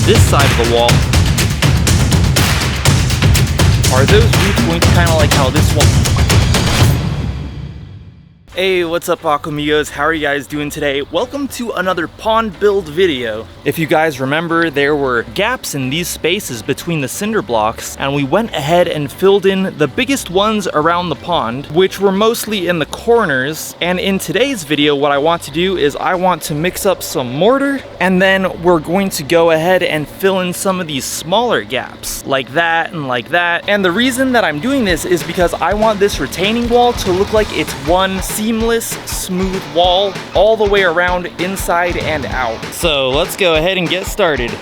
this side of the wall. Are those roots going to kind of like how this one... Hey, what's up Aquamigos? How are you guys doing today? Welcome to another pond build video. If you guys remember, there were gaps in these spaces between the cinder blocks, and we went ahead and filled in the biggest ones around the pond, which were mostly in the corners. And in today's video, what I want to do is I want to mix up some mortar, and then we're going to go ahead and fill in some of these smaller gaps, like that and like that. And the reason that I'm doing this is because I want this retaining wall to look like it's one seamless, smooth wall all the way around, inside and out. So let's go ahead and get started.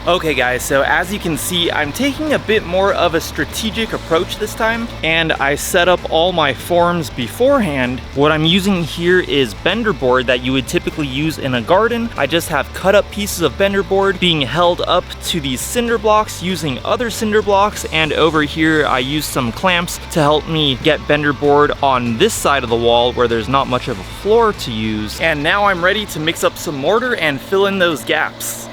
Okay guys, so as you can see, I'm taking a bit more of a strategic approach this time, and I set up all my forms beforehand. What I'm using here is bender board that you would typically use in a garden. I just have cut up pieces of bender board being held up to these cinder blocks using other cinder blocks, and over here I used some clamps to help me get bender board on this side of the wall where there's not much of a floor to use. And now I'm ready to mix up some mortar and fill in those gaps.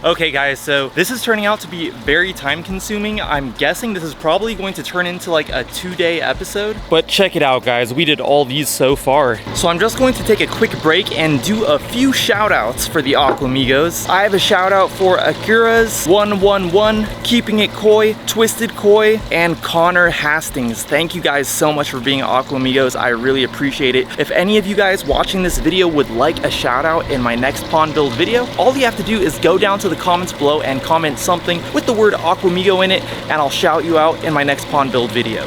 Okay guys, so this is turning out to be very time consuming. I'm guessing this is probably going to turn into like a 2-day episode, but check it out guys, we did all these so far. So I'm just going to take a quick break and do a few shout outs for the Aquamigos. I have a shout out for Akira's 111, Keeping It Koi, Twisted Koi, and Connor Hastings. Thank you guys so much for being Aquamigos. I really appreciate it. If any of you guys watching this video would like a shout out in my next pond build video, all you have to do is go down to the comments below and comment something with the word Aquamigo in it, and I'll shout you out in my next pond build video.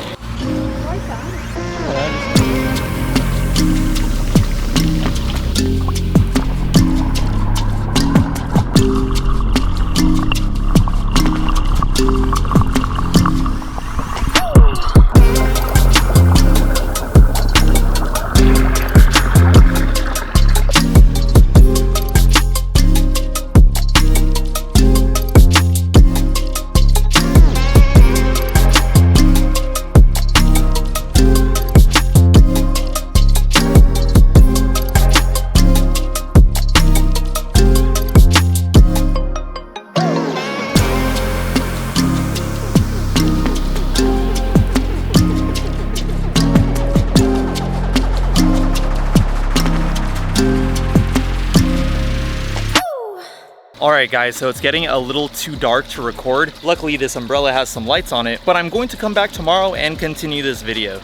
Alright guys, so it's getting a little too dark to record. Luckily this umbrella has some lights on it, but I'm going to come back tomorrow and continue this video.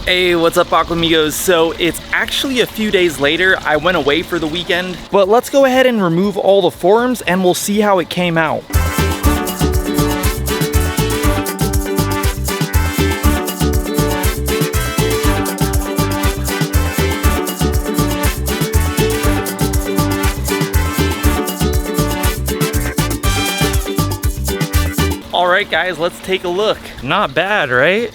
Hey, what's up Aquamigos? So it's actually a few days later. I went away for the weekend, but let's go ahead and remove all the forms and we'll see how it came out. Alright guys, let's take a look. Not bad, right?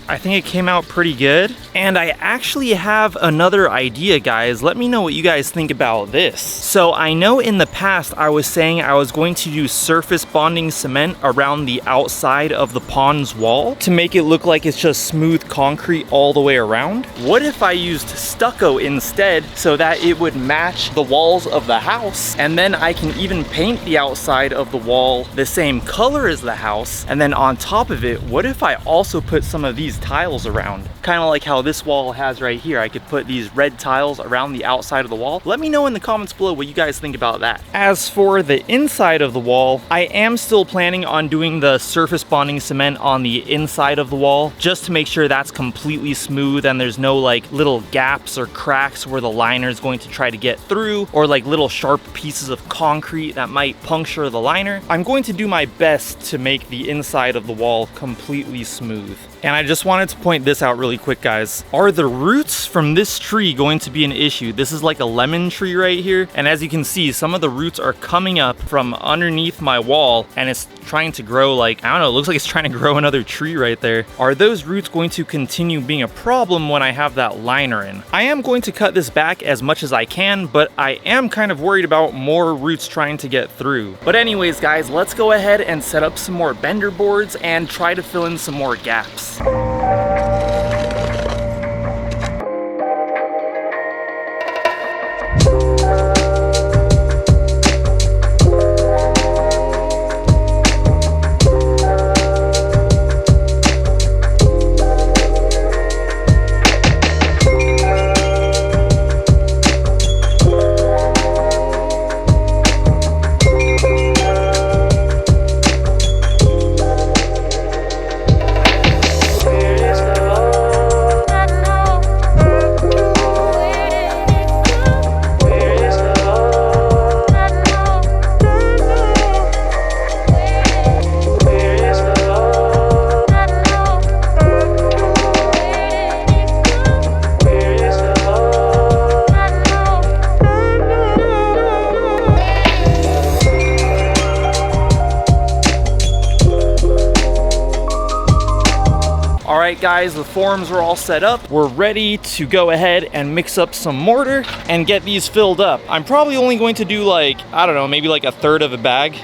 I think it came out pretty good. And I actually have another idea, guys. Let me know what you guys think about this. So I know in the past I was saying I was going to use surface bonding cement around the outside of the pond's wall to make it look like it's just smooth concrete all the way around. What if I used stucco instead so that it would match the walls of the house, and then I can even paint the outside of the wall the same color as the house, and then on top of it, what if I also put some of these tiles around? Kind of like how this wall has right here. I could put these red tiles around the outside of the wall. Let me know in the comments below what you guys think about that. As for the inside of the wall, I am still planning on doing the surface bonding cement on the inside of the wall, just to make sure that's completely smooth and there's no like little gaps or cracks where the liner is going to try to get through, or like little sharp pieces of concrete that might puncture the liner. I'm going to do my best to make the inside of the wall completely smooth. And I just wanted to point this out really quick, guys. Are the roots from this tree going to be an issue? This is like a lemon tree right here. And as you can see, some of the roots are coming up from underneath my wall and it's trying to grow like, I don't know, it looks like it's trying to grow another tree right there. Are those roots going to continue being a problem when I have that liner in? I am going to cut this back as much as I can, but I am kind of worried about more roots trying to get through. But anyways, guys, let's go ahead and set up some more bender boards and try to fill in some more gaps. Alright guys, the forms are all set up. We're ready to go ahead and mix up some mortar and get these filled up. I'm probably only going to do like, I don't know, maybe like a third of a bag.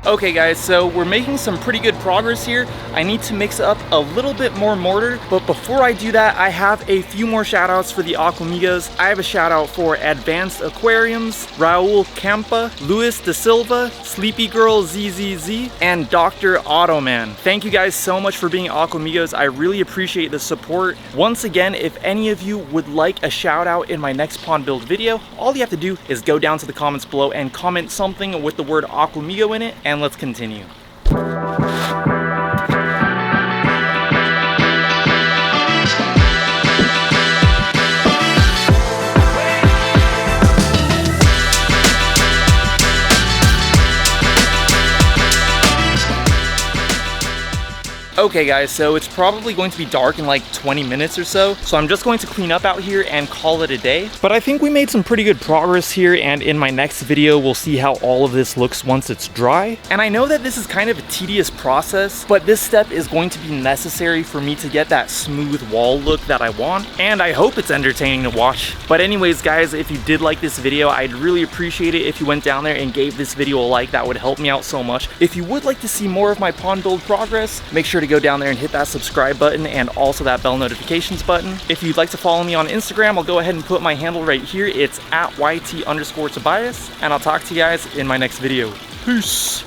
Okay guys, so we're making some pretty good progress here. I need to mix up a little bit more mortar, but before I do that, I have a few more shout outs for the Aquamigos. I have a shout out for Advanced Aquariums, Raul Campa, Luis De Silva, Sleepy Girl ZZZ, and Dr. Ottoman. Thank you guys so much for being Aquamigos. I really appreciate the support. Once again, if any of you would like a shout out in my next pond build video, all you have to do is go down to the comments below and comment something with the word Aquamigo in it, and let's continue. Okay guys, so it's probably going to be dark in like 20 minutes or so I'm just going to clean up out here and call it a day. But I think we made some pretty good progress here, and in my next video we'll see how all of this looks once it's dry. And I know that this is kind of a tedious process, but this step is going to be necessary for me to get that smooth wall look that I want, and I hope it's entertaining to watch. But anyways guys, if you did like this video, I'd really appreciate it if you went down there and gave this video a like. That would help me out so much. If you would like to see more of my pond build progress, make sure to go down there and hit that subscribe button and also that bell notifications button. If you'd like to follow me on Instagram, I'll go ahead and put my handle right here. It's at YT_Tobias, and I'll talk to you guys in my next video. Peace.